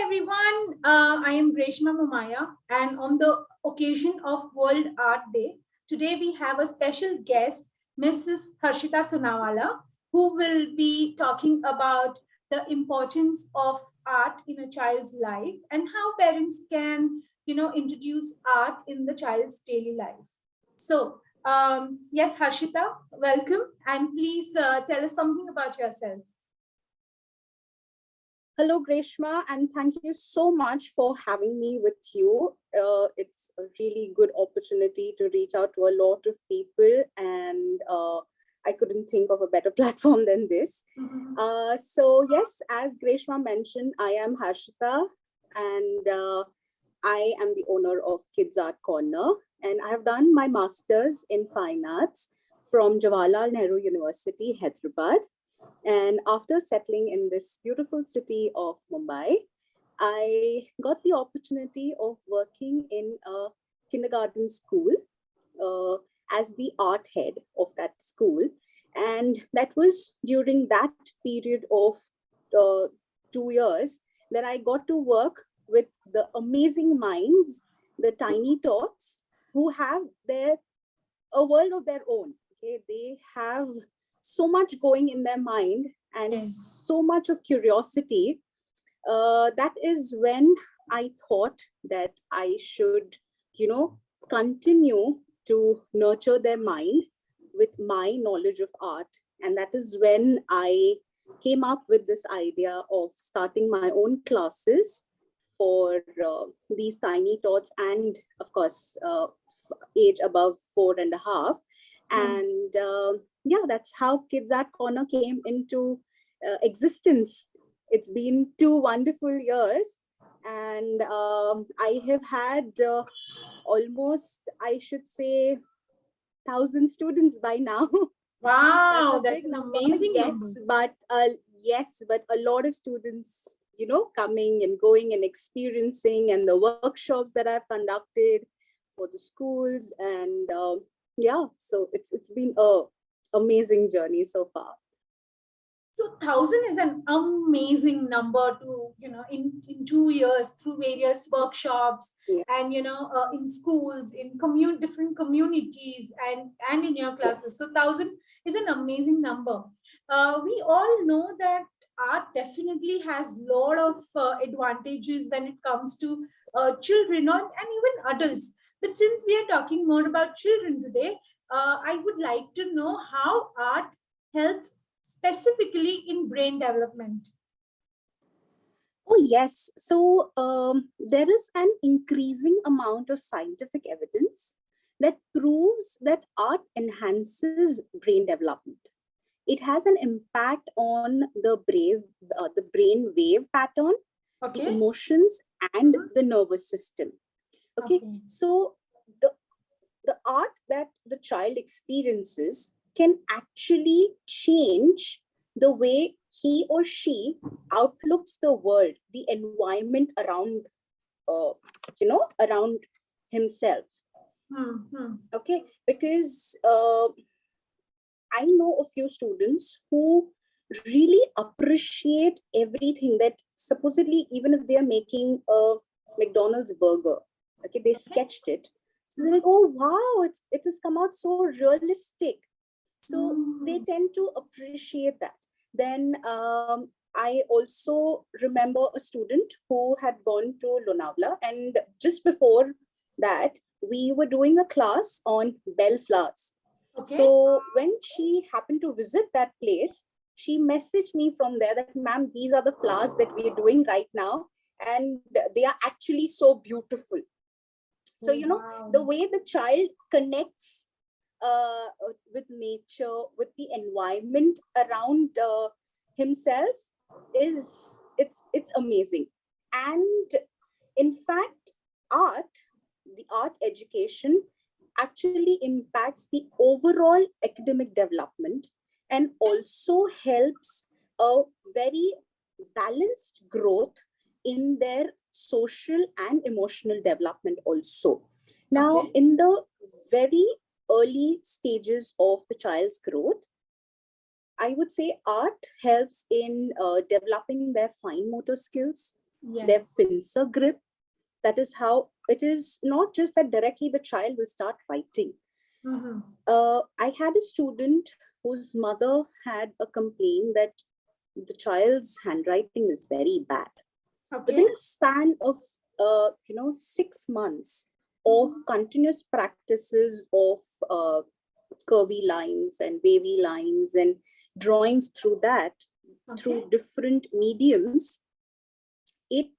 everyone, I am Reshma Mumaya, and on the occasion of World Art Day, today we have a special guest, Mrs. Harshita Sonawala, who will be talking about the importance of art in a child's life and how parents can, introduce art in the child's daily life. So, yes, Harshita, welcome, and please tell us something about yourself. Hello, Greshma, and thank you so much for having me with you. It's a really good opportunity to reach out to a lot of people, and I couldn't think of a better platform than this. So yes, as Greshma mentioned, I am Harshita, and I am the owner of Kids Art Corner, and I have done my master's in fine arts from Jawaharlal Nehru University, Hyderabad. And after settling in this beautiful city of Mumbai, I got the opportunity of working in a kindergarten school as the art head of that school. And that was during that period of 2 years that I got to work with the amazing minds, the tiny tots, who have a world of their own. Okay, they have so much going in their mind and so much of curiosity. That is when I thought that I should, continue to nurture their mind with my knowledge of art. And that is when I came up with this idea of starting my own classes for these tiny tots and, of course, age above 4.5. And yeah, that's how Kids Art Corner came into existence. It's been 2 wonderful years, and I have had almost, I should say, 1,000 students by now. Wow, that's an amazing number. Yes, but a lot of students, coming and going and experiencing, and the workshops that I've conducted for the schools, and yeah, so it's been a amazing journey so far. So 1,000 is an amazing number to, in 2 years through various workshops and, in schools, in different communities and in your classes. So 1,000 is an amazing number. We all know that art definitely has a lot of advantages when it comes to children and even adults. But since we are talking more about children today, I would like to know how art helps specifically in brain development. Oh, yes. So there is an increasing amount of scientific evidence that proves that art enhances brain development. It has an impact on the brain wave pattern, the emotions, and the nervous system. Okay. So the art that the child experiences can actually change the way he or she outlooks the world, the environment around, around himself. Okay, because I know a few students who really appreciate everything that supposedly, even if they are making a McDonald's burger, okay, they sketched it. So they're like, oh, wow, it has come out so realistic. So they tend to appreciate that. Then I also remember a student who had gone to Sonawala, and just before that, we were doing a class on bellflowers. So when she happened to visit that place, she messaged me from there that, ma'am, these are the flowers that we are doing right now, and they are actually so beautiful. So, the way the child connects with nature, with the environment around himself, it's amazing. And in fact, the art education actually impacts the overall academic development and also helps a very balanced growth in their social and emotional development also. Now, in the very early stages of the child's growth, I would say art helps in developing their fine motor skills, their Yes. pincer grip. That is how it is, not just that directly the child will start writing. Mm-hmm. I had a student whose mother had a complaint that the child's handwriting is very bad. Within Okay. a span of 6 months of Mm-hmm. continuous practices of curvy lines and wavy lines and drawings through that, Okay. through different mediums, it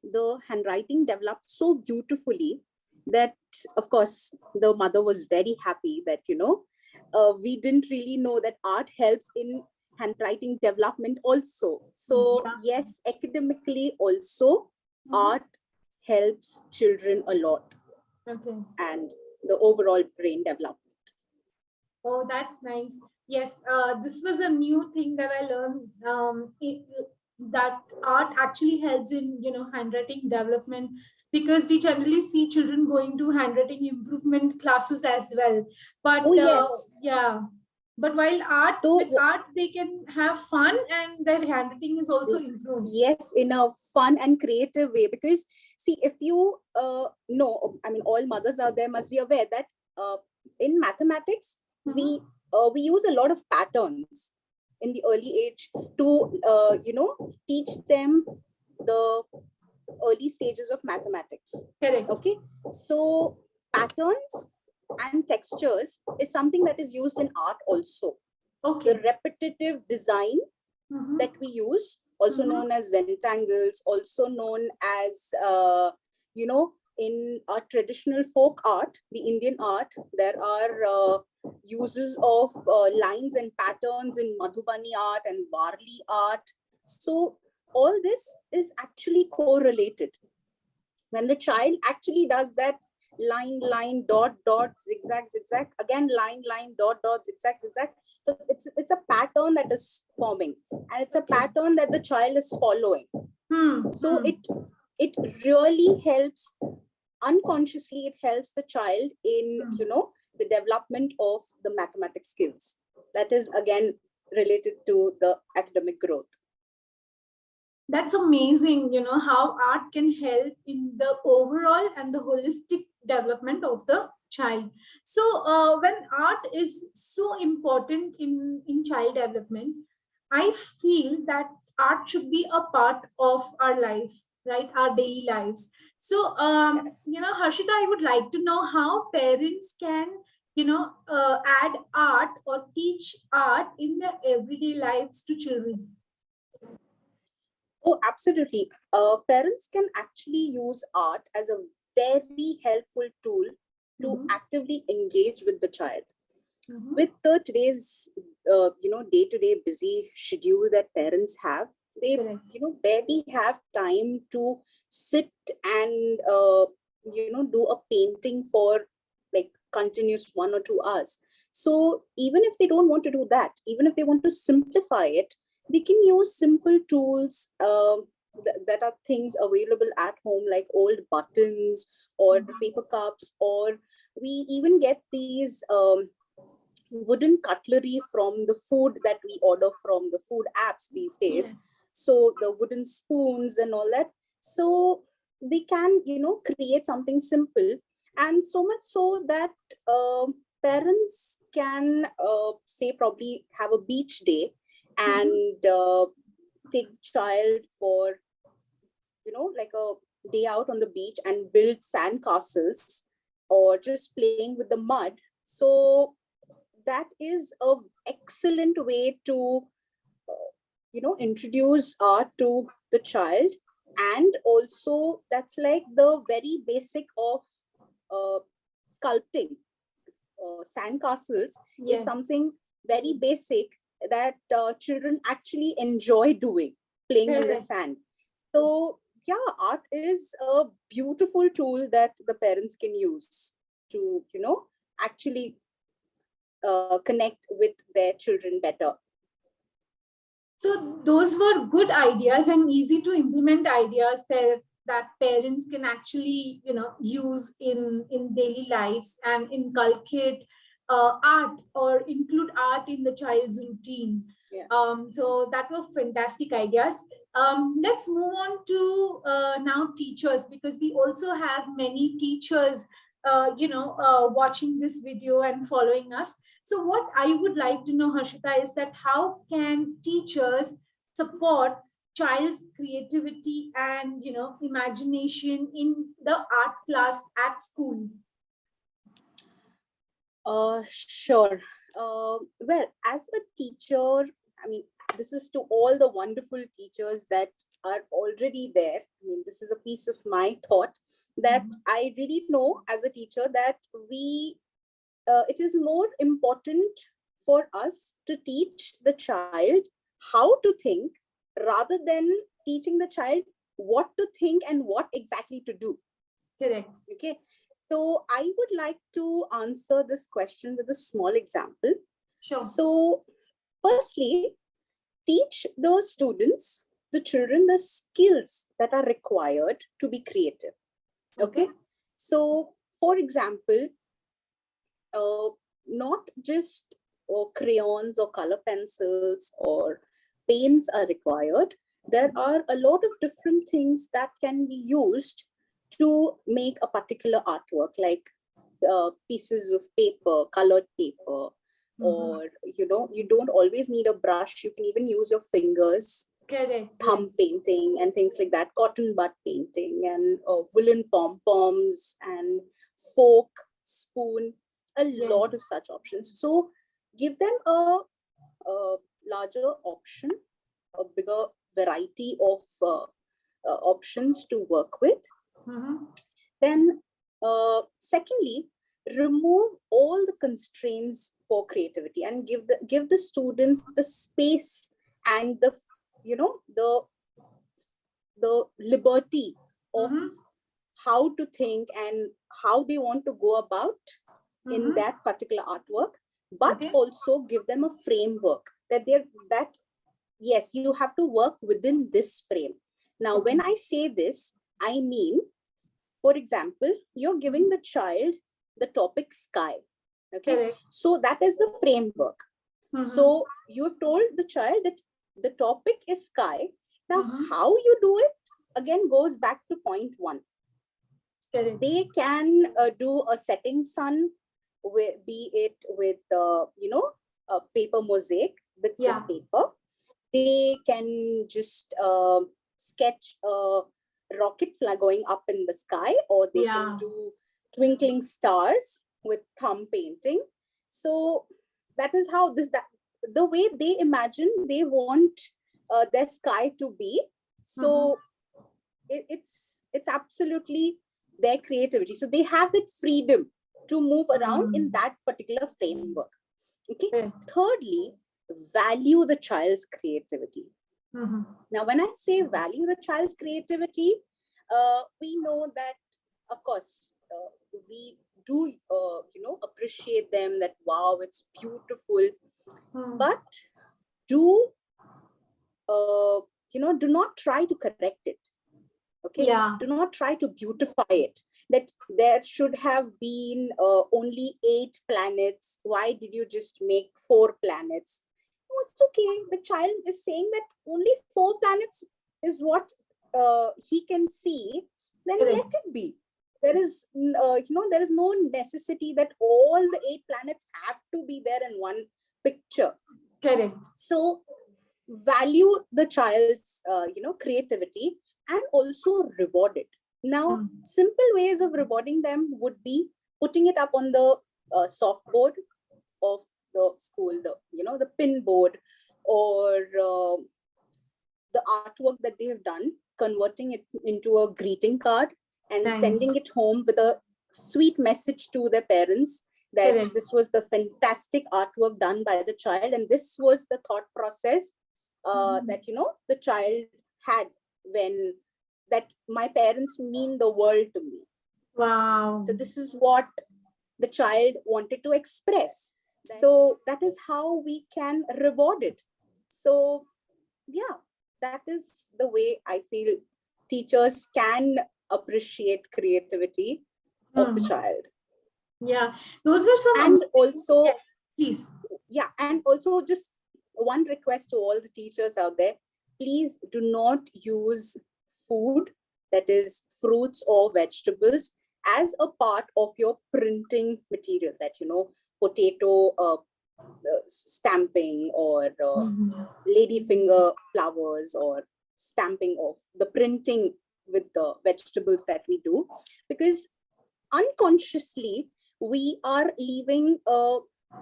the handwriting developed so beautifully that, of course, the mother was very happy that we didn't really know that art helps in handwriting development also. So Yeah. yes, academically also, Mm-hmm. art helps children a lot, Okay. and the overall brain development. Oh, that's nice. Yes, this was a new thing that I learned. That art actually helps in handwriting development, because we generally see children going to handwriting improvement classes as well. Oh But yes. yeah, but while with So art they can have fun and their handwriting is also improved. yes, in a fun and creative way, because see, if you know, I mean, all mothers out there must be aware that in mathematics Mm-hmm. we use a lot of patterns in the early age to teach them the early stages of mathematics. Correct. Okay, so patterns and textures is something that is used in art also. The Okay. repetitive design Mm-hmm. that we use, also Mm-hmm. known as zentangles, also known as, in our traditional folk art, the Indian art, there are uses of lines and patterns in Madhubani art and Varli art. So all this is actually correlated. When the child actually does that line, dot, dot, zigzag, zigzag, again line, dot, dot, zigzag, zigzag, so it's a pattern that is forming, and it's a Okay. pattern that the child is following. So Hmm. it really helps, unconsciously it helps the child in Hmm. the development of the mathematics skills. That is again related to the academic growth. That's amazing, how art can help in the overall and the holistic development of the child. So when art is so important in child development, I feel that art should be a part of our life, right, our daily lives. So Yes. Harshita, I would like to know how parents can add art or teach art in their everyday lives to children. Oh, absolutely. Parents can actually use art as a very helpful tool to Mm-hmm. actively engage with the child. Mm-hmm. With the today's, day-to-day busy schedule that parents have, they, Correct. barely have time to sit and, do a painting for like continuous 1 or 2 hours. So even if they don't want to do that, even if they want to simplify it, they can use simple tools that are things available at home, like old buttons or paper cups, or we even get these wooden cutlery from the food that we order from the food apps these days. Yes. So the wooden spoons and all that. So they can, create something simple, and so much so that parents can say probably have a beach day Mm-hmm. and take child for like a day out on the beach and build sand castles or just playing with the mud. So that is a excellent way to introduce art to the child. And also that's like the very basic of uh, sculpting. Sand castles is Yes. something very basic that children actually enjoy doing, playing in the Correct. sand. So yeah, art is a beautiful tool that the parents can use to actually connect with their children better. So those were good ideas and easy to implement ideas that parents can actually use in daily lives and inculcate art or include art in the child's routine. Yeah. So that were fantastic ideas. Let's move on to now teachers, because we also have many teachers, watching this video and following us. So what I would like to know, Harshita, is that how can teachers support child's creativity and imagination in the art class at school? Sure. Well, as a teacher, I mean, this is to all the wonderful teachers that are already there. I mean, this is a piece of my thought that I really know as a teacher that it is more important for us to teach the child how to think rather than teaching the child what to think and what exactly to do. Correct. Okay. So I would like to answer this question with a small example. Sure. So firstly, teach the students, the children, the skills that are required to be creative. Okay. So for example, not just crayons or color pencils or paints are required. There are a lot of different things that can be used to make a particular artwork, like pieces of paper, colored paper, or you don't always need a brush. You can even use your fingers. Correct. Thumb painting and things like that, cotton bud painting and woolen pom-poms and fork, spoon, a lot of such options. So give them a larger option, a bigger variety of options to work with. Then secondly, remove all the constraints for creativity and give the students the space and the liberty of how to think and how they want to go about in that particular artwork, but also give them a framework that yes, you have to work within this frame. Now, when I say this, I mean, for example, you're giving the child the topic sky. Okay. So that is the framework. So you've told the child that the topic is sky. Now, how you do it again goes back to point one. They can do a setting sun, be it with a paper mosaic, bits of paper. They can just sketch a rocket flag going up in the sky, or they can do twinkling stars with thumb painting. So that is how the way they imagine they want their sky to be. So it's absolutely their creativity. So they have that freedom to move around in that particular framework. Okay. Thirdly, value the child's creativity. Now, when I say value the child's creativity, we know that, of course, we do, appreciate them that, wow, it's beautiful. But do not try to correct it. Okay. Do not try to beautify it. That there should have been only 8 planets. Why did you just make 4 planets? Oh, it's okay. The child is saying that only 4 planets is what he can see. Then let it be. There is, there is no necessity that all the 8 planets have to be there in one picture. Correct. So value the child's, creativity and also reward it. Now, simple ways of rewarding them would be putting it up on the soft board of the school, the pin board, or the artwork that they have done, converting it into a greeting card and sending it home with a sweet message to their parents that this was the fantastic artwork done by the child, and this was the thought process that the child had when that my parents mean the world to me. Wow. So this is what the child wanted to express. So that is how we can reward it. So yeah, that is the way I feel teachers can appreciate creativity of the child. Yeah, those were some. And also, yes, please. Yeah, and also just one request to all the teachers out there. please do not use food, that is fruits or vegetables, as a part of your printing material, that, potato stamping, or ladyfinger flowers, or stamping of the printing with the vegetables that we do, because unconsciously we are leaving a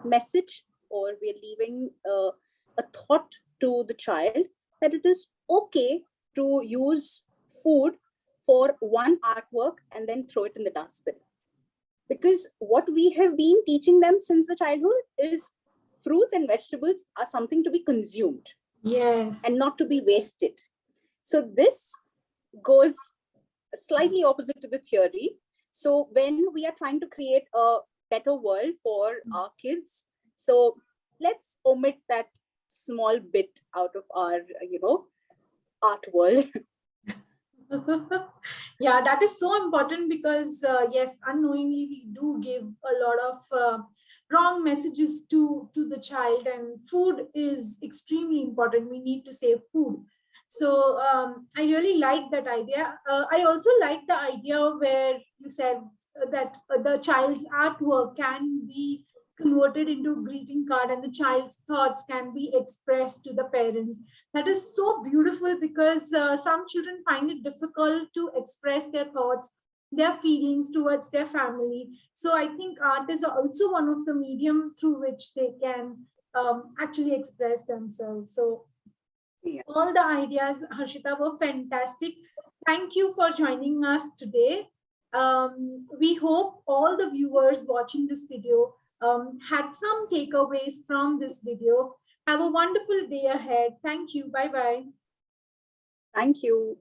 message, or we're leaving a thought to the child that it is okay to use food for one artwork and then throw it in the dustbin. Because what we have been teaching them since the childhood is fruits and vegetables are something to be consumed. Yes. And not to be wasted. So this goes slightly opposite to the theory. So when we are trying to create a better world for our kids, so let's omit that small bit out of our, art world. Yeah, that is so important, because yes, unknowingly we do give a lot of wrong messages to the child, and food is extremely important. We need to save food. So I really like that idea. I also like the idea where you said that the child's artwork can be converted into a greeting card, and the child's thoughts can be expressed to the parents. That is so beautiful, because some children find it difficult to express their thoughts, their feelings towards their family. So I think art is also one of the medium through which they can actually express themselves. So Yeah. all the ideas, Harshita, were fantastic. Thank you for joining us today. We hope all the viewers watching this video had some takeaways from this video. Have a wonderful day ahead. Thank you. Bye-bye. Thank you.